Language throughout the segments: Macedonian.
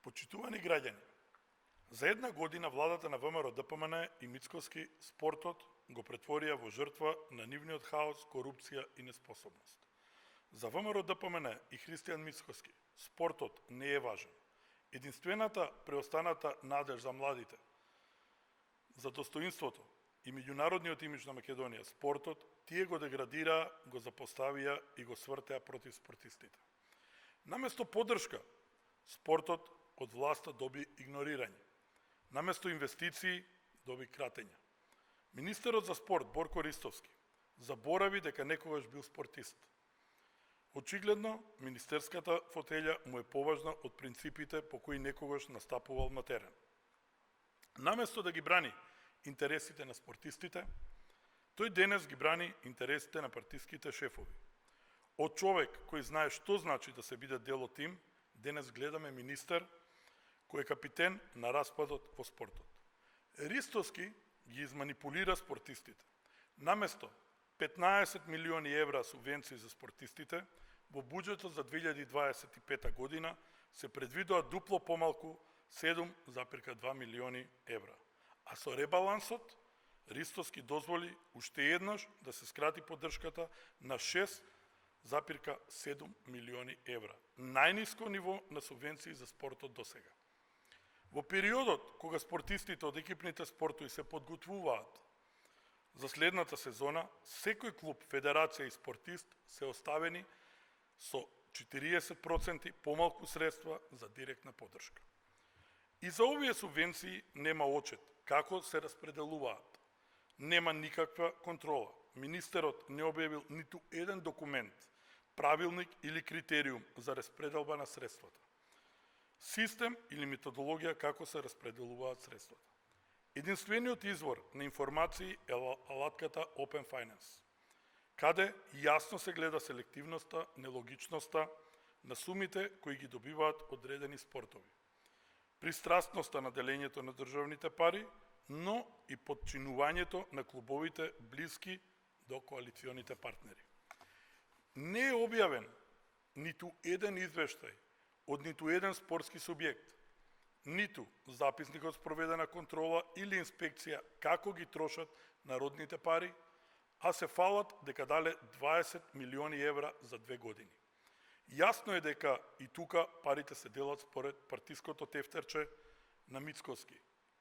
Почитувани граѓани, за една година владата на ВМРО ДПМН и Мицкоски спортот го претворија во жртва на нивниот хаос, корупција и неспособност. За ВМРО ДПМН и Христијан Мицкоски спортот не е важен. Единствената преостаната надеж за младите, за достоинството и меѓународниот имидж на Македонија, спортот, тие го деградираа, го запоставија и го свртеа против спортистите. Наместо поддршка, спортот од власта доби игнорирање. Наместо инвестиции, доби кратење. Министерот за спорт Борко Ристовски заборави дека некогаш бил спортист. Очигледно, министерската фотелја му е поважна од принципите по кои некогаш настапувал на терен. Наместо да ги брани интересите на спортистите, тој денес ги брани интересите на партиските шефови. Од човек кој знае што значи да се биде дел од тим, денес гледаме министер кој е капитен на распадот во спортот. Ристовски ги изманипулира спортистите. Наместо 15 милиони евра субвенции за спортистите, во буџетот за 2025 година се предвидува дупло помалку 7,2 милиони евра. А со ребалансот, Ристовски дозволи уште еднаш да се скрати поддршката на 6,7 милиони евра. Најниско ниво на субвенции за спортот до сега. Во периодот кога спортистите од екипните спортови се подготвуваат за следната сезона, секој клуб, федерација и спортист се оставени со 40% помалку средства за директна поддршка. И за овие субвенции нема отчет како се распределуваат. Нема никаква контрола. Министерот не објавил ниту еден документ, правилник или критериум за распределба на средствата. Систем или методологија како се распределуваат средствата. Единствениот извор на информации е алатката Open Finance, каде јасно се гледа селективноста, нелогичноста на сумите кои ги добиваат одредени спортови, пристрастноста на делењето на државните пари, но и подчинувањето на клубовите блиски до коалиционите партнери. Не е објавен ниту еден извештај од ниту еден спортски субјект, ниту записникот спроведена контрола или инспекција како ги трошат народните пари, а се фалат дека дале 20 милиони евра за 2 години. Јасно е дека и тука парите се делат според партиското тефтерче на Мицкоски.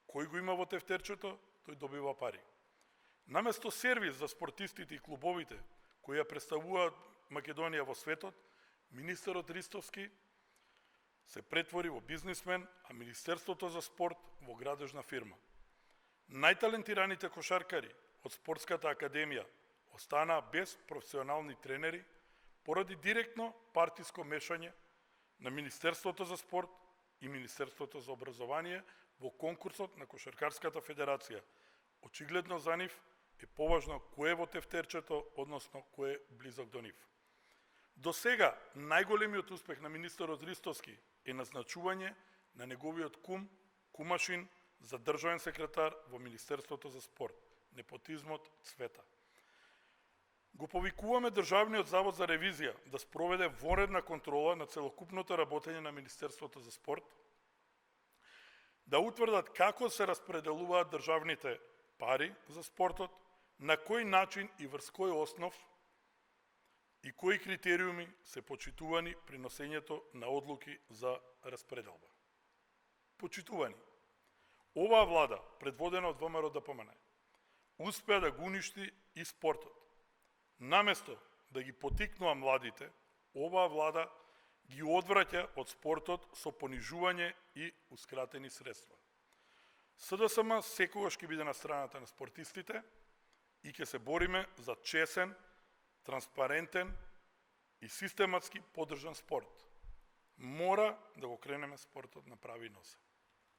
Кој го има во тефтерчето, тој добива пари. Наместо сервис за спортистите и клубовите, кои ја представуваат Македонија во светот, министерот Ристовски се претвори во бизнисмен, а Министерството за спорт во градежна фирма. Најталентираните кошаркари од Спортската академија останаа без професионални тренери поради директно партиско мешање на Министерството за спорт и Министерството за образование во конкурсот на Кошаркарската федерација. Очигледно за нив е поважно кој е во тефтерчето, односно кој е близок до нив. До сега најголемиот успех на министерот Ристовски е назначување на неговиот кумашин за државен секретар во Министерството за спорт. Непотизмот цвета. Го повикуваме Државниот завод за ревизија да спроведе вонредна контрола на целокупното работење на Министерството за спорт, да утврдат како се распределуваат државните пари за спортот, на кој начин и врз кој основ и кои критериуми се почитувани при носењето на одлуки за распределба. Почитувани, оваа влада, предводена од ВМРО ДПМН, успеа да го уништи и спортот. Наместо да ги потикнува младите, оваа влада ги одвраќа од спортот со понижување иускратени средства. СДСМ секогаш ќе биде на страната на спортистите и ќе се бориме за чесен, транспарентен и систематски поддржан спорт. Мора да го кренеме спортот на прави носа.